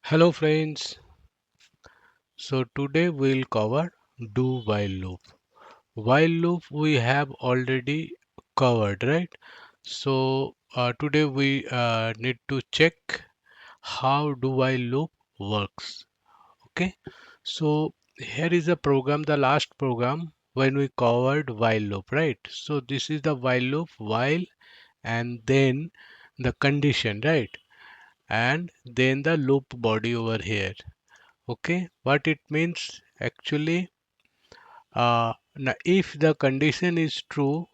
Hello friends, so today we'll cover do while loop. While loop we have already covered, right? So today we need to check how do while loop works. Okay, so here is a program, the last program when we covered while loop, right? So this is the while loop, while and then the condition, right? And then the loop body over here. Okay, what it means actually, now if the condition is true,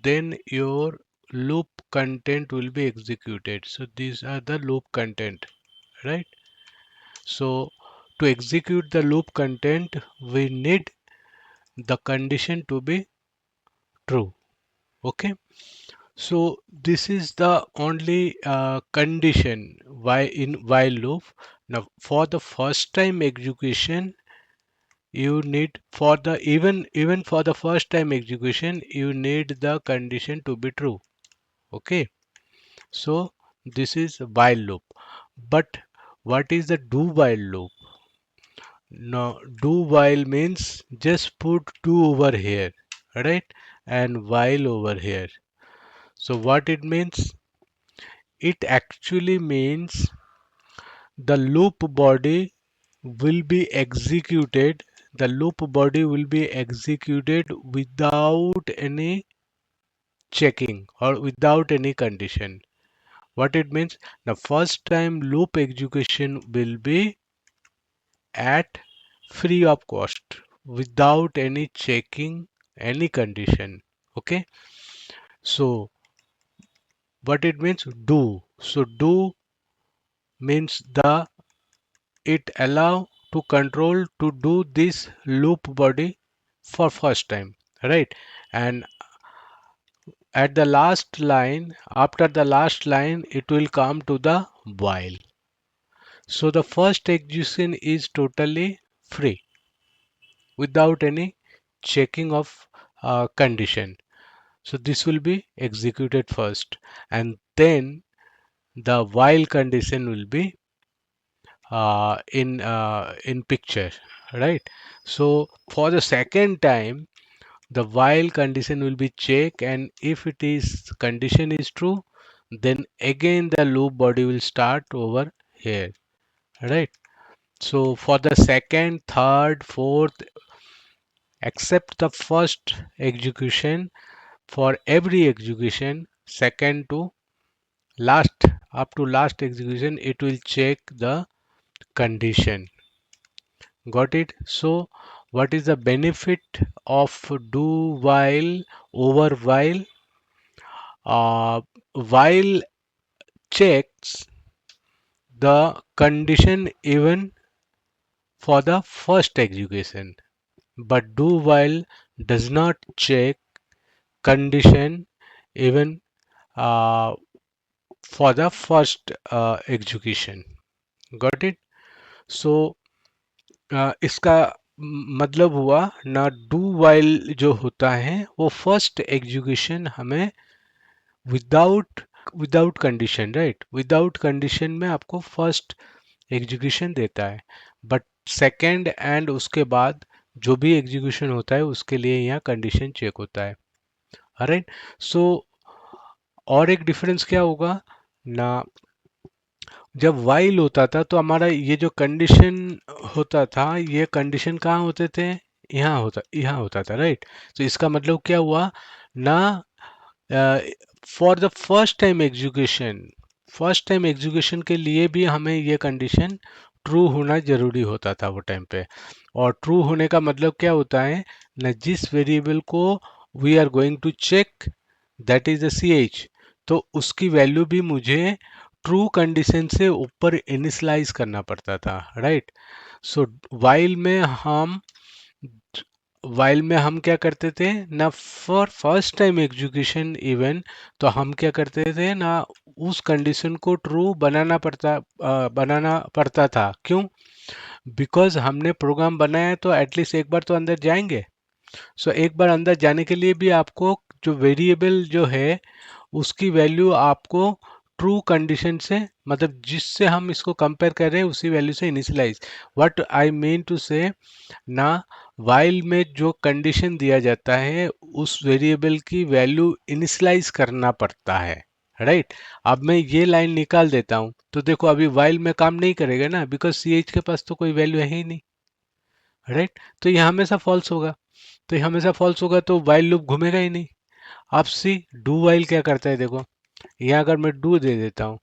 then your loop content will be executed. So these are the loop content, right? So to execute the loop content, we need the condition to be true. Okay, so this is the only condition why in while loop. Now for the first time execution, you need for the even for the first time execution you need the condition to be true. Okay, so this is while loop. But what is the do while loop? Now do while means just put do over here, right, and while over here. So what it means, it actually means the loop body will be executed, the loop body will be executed without any checking or without any condition. What it means, the first time loop execution will be at free of cost without any checking any condition. Okay, so what it means, do. So do means the it allow to control to do this loop body for first time, right? And at the last line, after the last line, it will come to the while. So the first execution is totally free without any checking of condition. So this will be executed first, and then the while condition will be in picture, right? So for the second time, the while condition will be checked, and if it is condition is true, then again the loop body will start over here, right? So for the second, third, fourth, except the first execution, for every execution, second to last, up to last execution, it will check the condition. Got it? So what is the benefit of do while over while? While checks the condition even for the first execution, but do while does not check condition even uh, for the first execution. Got it? So इसका मतलब हुआ ना, do while जो होता है वो first execution हमें without without condition, right, without condition में आपको फर्स्ट एग्जीक्यूशन देता है, बट सेकंड एंड उसके बाद जो भी एग्जीक्यूशन होता है उसके लिए यहाँ कंडीशन चेक होता है, राइट? सो और एक डिफरेंस क्या होगा ना, जब वाइल होता था तो हमारा ये जो कंडीशन होता था, ये कंडीशन कहाँ होते थे, यहाँ होता था, राइट? तो इसका मतलब क्या हुआ ना, for the first time execution के लिए भी हमें ये कंडीशन ट्रू होना जरूरी होता था वो टाइम पे। और ट्रू होने का मतलब क्या होता है ना, जिस वेरिएबल को we are going to check, that is the C H, तो उसकी वैल्यू भी मुझे ट्रू कंडीशन से ऊपर इनिशलाइज करना पड़ता था, राइट? सो वाइल में हम क्या करते थे ना, for first time execution even, तो हम क्या करते थे ना, उस कंडीशन को ट्रू बनाना पड़ता था। क्यों? बिकॉज हमने प्रोग्राम बनाया तो एटलीस्ट एक बार तो अंदर जाएंगे। सो एक बार अंदर जाने के लिए भी आपको जो वेरिएबल जो है उसकी वैल्यू आपको ट्रू कंडीशन से, मतलब जिससे हम इसको कंपेयर कर रहे हैं उसी वैल्यू से initialise. What I mean to say ना, वाइल में जो कंडीशन दिया जाता है उस वेरिएबल की वैल्यू इनिशियलाइज करना पड़ता है, राइट। अब मैं ये लाइन निकाल देता हूं तो देखो अभी वाइल में काम नहीं करेगा ना, बिकॉज सी एच के पास तो कोई वैल्यू है ही नहीं, राइट। तो ये हमेशा फॉल्स होगा, तो ये हमेशा फॉल्स होगा तो वाइल लूप घूमेगा ही नहीं। अब सी डू वाइल क्या करता है, देखो यहाँ अगर मैं डू दे देता हूँ,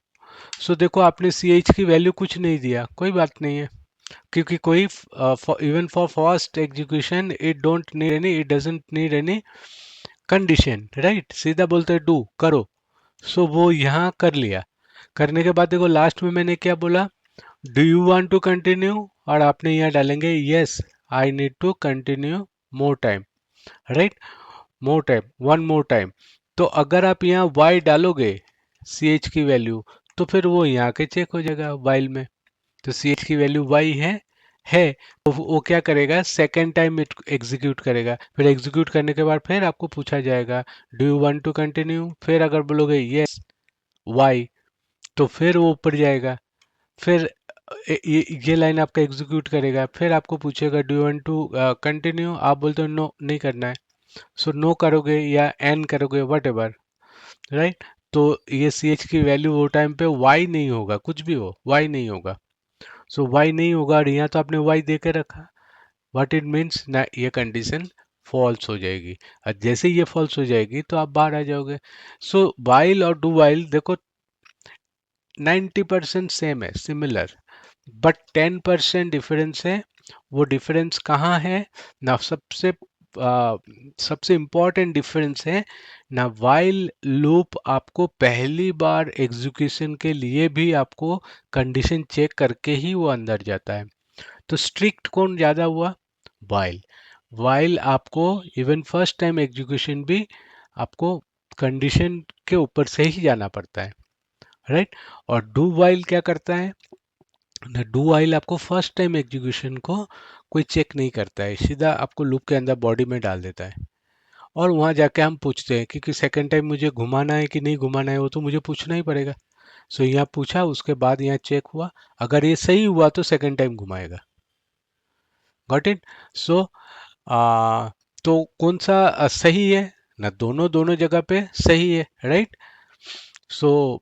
सो देखो आपने सी एच की वैल्यू कुछ नहीं दिया, कोई बात नहीं है, क्योंकि कोई even for fast execution it don't need any, it doesn't need any condition, right. सीधा बोलते हैं डू करो, सो वो यहाँ कर लिया। करने के बाद देखो लास्ट में मैंने क्या बोला, do you want to continue, और आपने यहाँ डालेंगे yes I need to continue more time, right, more time, one more time. तो अगर आप यहाँ y डालोगे सी एच की वैल्यू, तो फिर वो यहाँ के चेक हो जाएगा वाइल में, तो सी एच की वैल्यू y है तो वो क्या करेगा, सेकेंड टाइम एग्जीक्यूट करेगा, फिर एग्जीक्यूट करने के बाद फिर आपको पूछा जाएगा do you want to continue, फिर अगर बोलोगे यस y, तो फिर वो ऊपर जाएगा, फिर ये लाइन आपका एग्जीक्यूट करेगा, फिर आपको पूछेगा do you want to continue, आप बोलते हो नो नहीं करना है, सो नो करोगे या एन करोगे वट एवर, राइट। तो ये सी एच की वैल्यू वो टाइम पे वाई नहीं होगा, कुछ भी हो वाई नहीं होगा, सो वाई नहीं होगा, और यहाँ तो आपने वाई दे के रखा, व्हाट इट मीन्स ना, ये कंडीशन फॉल्स हो जाएगी, और जैसे ही ये फॉल्स हो जाएगी तो आप बाहर आ जाओगे। सो वाइल और डू वाइल देखो 90% सेम है, सिमिलर, बट 10% डिफरेंस है। वो डिफरेंस कहाँ है ना, सबसे इम्पोर्टेंट डिफरेंस है ना, वाइल लूप आपको पहली बार एग्जीक्यूशन के लिए भी आपको कंडीशन चेक करके ही वो अंदर जाता है। तो स्ट्रिक्ट कौन ज़्यादा हुआ, वाइल। वाइल आपको इवन फर्स्ट टाइम एग्जीक्यूशन भी आपको कंडीशन के ऊपर से ही जाना पड़ता है, राइट। और डू वाइल क्या करता है ना, डू वाइल आपको फर्स्ट टाइम एग्जीक्यूशन को कोई चेक नहीं करता है, सीधा आपको लूप के अंदर बॉडी में डाल देता है, और वहां जाके हम पूछते हैं कि सेकंड टाइम मुझे घुमाना है कि नहीं घुमाना है, वो तो मुझे पूछना ही पड़ेगा। सो यहाँ पूछा, उसके बाद यहाँ चेक हुआ, अगर ये सही हुआ तो सेकंड टाइम घुमाएगा, गॉट इट। सो तो कौन सा सही है ना, दोनों दोनों जगह पे सही है, राइट। सो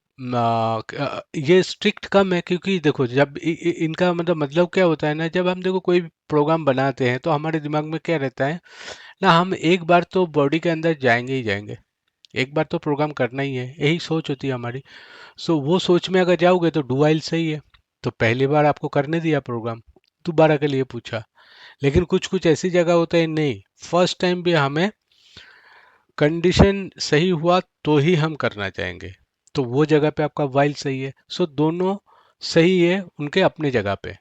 ये स्ट्रिक्ट कम है, क्योंकि देखो जब इनका मतलब क्या होता है ना, जब हम देखो कोई प्रोग्राम बनाते हैं तो हमारे दिमाग में क्या रहता है ना, हम एक बार तो बॉडी के अंदर जाएंगे ही जाएंगे, एक बार तो प्रोग्राम करना ही है, यही सोच होती है हमारी। सो वो सोच में अगर जाओगे तो डू वाइल सही है, तो पहली बार आपको करने दिया प्रोग्राम, दोबारा के लिए पूछा। लेकिन कुछ कुछ ऐसी जगह होता है नहीं, फर्स्ट टाइम भी हमें कंडीशन सही हुआ तो ही हम करना चाहेंगे, तो वो जगह पे आपका वाइल सही है। सो दोनों सही है उनके अपने जगह पे,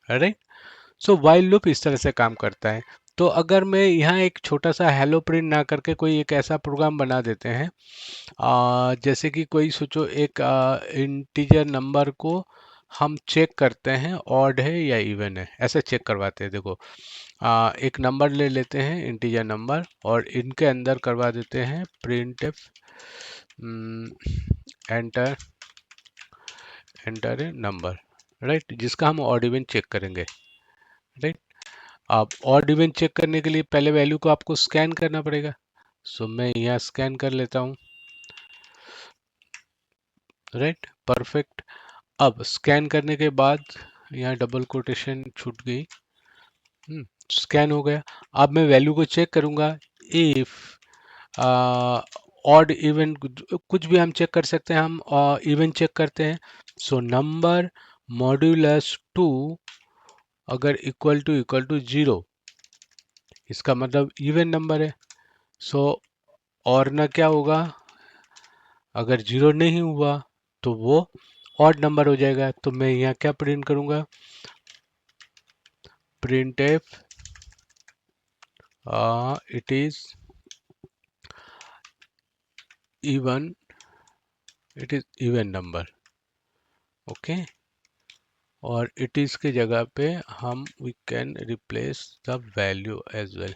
राइट। सो वाइल लूप इस तरह से काम करता है। तो अगर मैं यहाँ एक छोटा सा हेलो प्रिंट ना करके कोई एक ऐसा प्रोग्राम बना देते हैं, जैसे कि कोई सोचो एक इंटीजर नंबर को हम चेक करते हैं ऑड है या इवन है, ऐसा चेक करवाते हैं। देखो एक नंबर ले लेते हैं इंटीजर नंबर, और इनके अंदर करवा देते हैं print F enter enter a number, right, जिसका हम ऑड इवन चेक करेंगे, राइट। अब ऑड इवन चेक करने के लिए पहले वैल्यू को आपको स्कैन करना पड़ेगा, सो मैं यहाँ स्कैन कर लेता हूँ, राइट, परफेक्ट। अब स्कैन करने के बाद यहाँ डबल कोटेशन छूट गई, स्कैन हो गया। अब मैं वैल्यू को चेक करूंगा, इफ ऑड इवन कुछ भी हम चेक कर सकते हैं, हम इवन चेक करते हैं। सो नंबर मॉड्यूलस 2 अगर इक्वल टू 0, इसका मतलब इवन नंबर है। सो और ना क्या होगा, अगर 0 नहीं हुआ तो वो ऑड नंबर हो जाएगा, तो मैं यहाँ क्या प्रिंट करूंगा, printf it is even, it is even number, okay. और इट इज के जगह पे हम we can replace the value as well,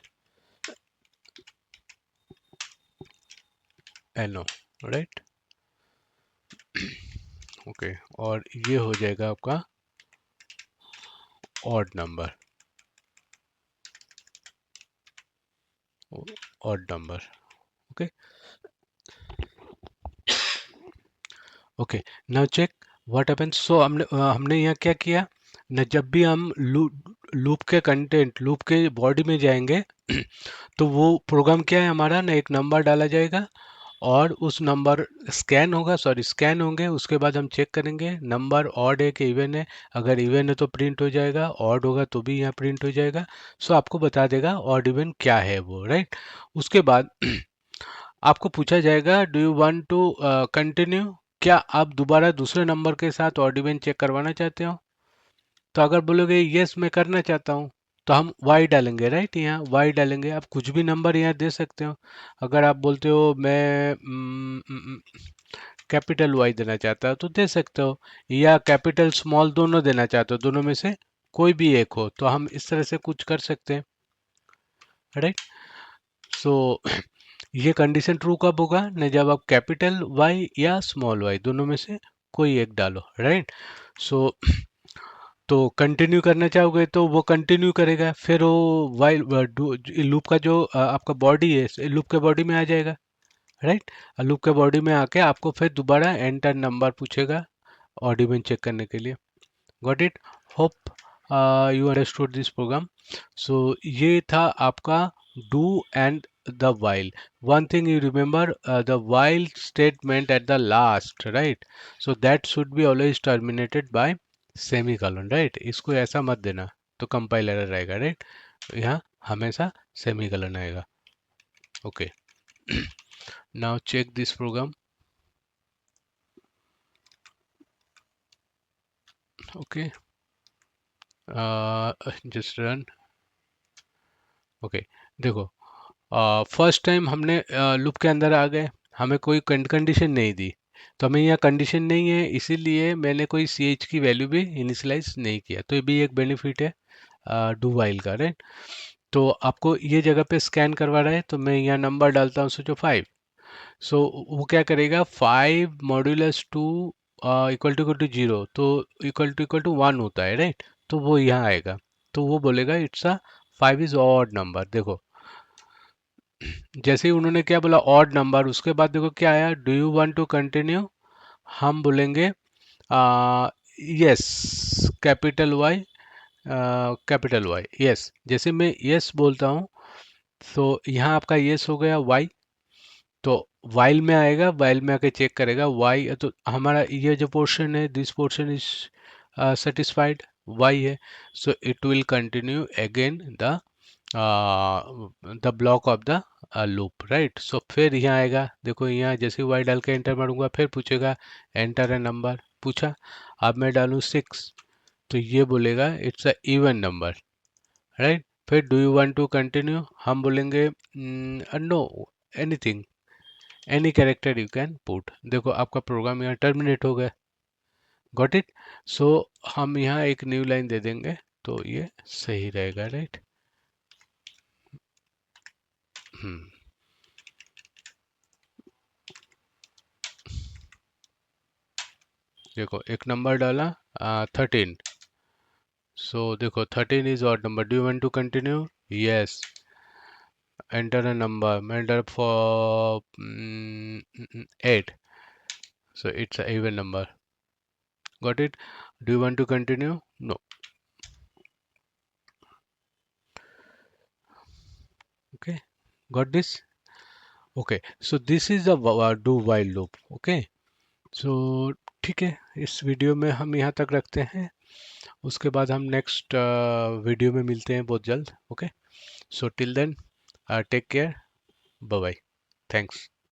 एनो, राइट। ओके, और ये हो जाएगा आपका odd number, odd number. Okay, okay, now check what happens. So हमने यहाँ क्या किया न, जब भी हम लूप के कंटेंट, लूप के बॉडी में जाएंगे तो वो प्रोग्राम क्या है हमारा ना, एक नंबर डाला जाएगा और उस नंबर स्कैन होगा, सॉरी स्कैन होंगे, उसके बाद हम चेक करेंगे नंबर ऑड है कि इवन है। अगर इवन है तो प्रिंट हो जाएगा, ऑड होगा तो भी यहाँ प्रिंट हो जाएगा। सो आपको बता देगा ऑड इवन क्या है वो, राइट। उसके बाद आपको पूछा जाएगा do you want to continue, क्या आप दोबारा दूसरे नंबर के साथ ऑड इवन चेक करवाना चाहते हो। तो अगर बोलोगे यस मैं करना चाहता हूँ, तो हम वाई डालेंगे, राइट, यहाँ वाई डालेंगे। आप कुछ भी नंबर यहाँ दे सकते हो। अगर आप बोलते हो मैं कैपिटल वाई देना चाहता हूँ तो दे सकते हो, या कैपिटल स्मॉल दोनों देना चाहते हो, दोनों में से कोई भी एक हो तो हम इस तरह से कुछ कर सकते हैं, राइट। सो ये कंडीशन ट्रू कब होगा न, जब आप कैपिटल वाई या स्मॉल वाई दोनों में से कोई एक डालो, राइट। सो तो कंटिन्यू करना चाहोगे तो वो कंटिन्यू करेगा, फिर वो वाइल लूप का जो आपका बॉडी है लूप के बॉडी में आ जाएगा, राइट। लूप के बॉडी में आके आपको फिर दोबारा एंटर नंबर पूछेगा ऑडिबल चेक करने के लिए। Got it, hope you understood this program. सो ये था आपका do and the while. One thing you remember, the while statement at the last, right? So that should be always terminated by semicolon, right? इसको ऐसा मत देना तो compiler error आएगा, राइट। यहाँ हमेशा सेमीकोलन आएगा। Okay, now check this program. Okay, just run. Okay, देखो फर्स्ट टाइम हमने लूप के अंदर आ गए, हमें कोई कंडीशन नहीं दी, तो हमें यहाँ कंडीशन नहीं है इसीलिए मैंने कोई सी एच की वैल्यू भी इनिशियलाइज नहीं किया, तो ये भी एक बेनिफिट है डू वाइल का, राइट। तो आपको ये जगह पे स्कैन करवा रहा है तो मैं यहाँ नंबर डालता हूँ, सोचो 5। सो वो क्या करेगा, 5 मॉड्यूलस 2 इक्वल टू 0, तो इक्वल टू 1 होता है, राइट। तो वो यहाँ आएगा, तो वो बोलेगा it's a 5 is odd number. देखो जैसे ही उन्होंने क्या बोला ऑड नंबर, उसके बाद देखो क्या आया, do you want to continue. हम बोलेंगे yes capital Y, capital Y yes. जैसे मैं यस बोलता हूँ तो यहाँ आपका यस हो गया वाई, तो वाइल में आएगा, वाइल में आके चेक करेगा वाई, तो हमारा ये जो पोर्शन है this portion is satisfied, Y है। So it will continue again the block of the loop, right. सो फिर यहाँ आएगा, देखो यहाँ जैसे वाई डाल के एंटर मारूंगा फिर पूछेगा एंटर ए नंबर, पूछा, अब मैं डालूँ 6 तो ये बोलेगा it's a even number, right. फिर do you want to continue, हम बोलेंगे no anything, any character you can put. देखो आपका प्रोग्राम यहाँ टर्मिनेट हो गया, गॉट इट। सो हम यहाँ एक न्यू लाइन दे देंगे तो ये सही रहेगा, राइट। देखो एक नंबर डाला 13, सो देखो 13 is odd number, do you want to continue, yes, enter a number, मैं enter for 8, so it's a even number, got it. Do you want to continue, no, okay, got this. Okay, so this is the do while loop, okay. So ठीक है, इस video में हम यहाँ तक रखते हैं, उसके बाद हम नेक्स्ट वीडियो में मिलते हैं बहुत जल्द। Okay, so till then take care, bye bye, thanks.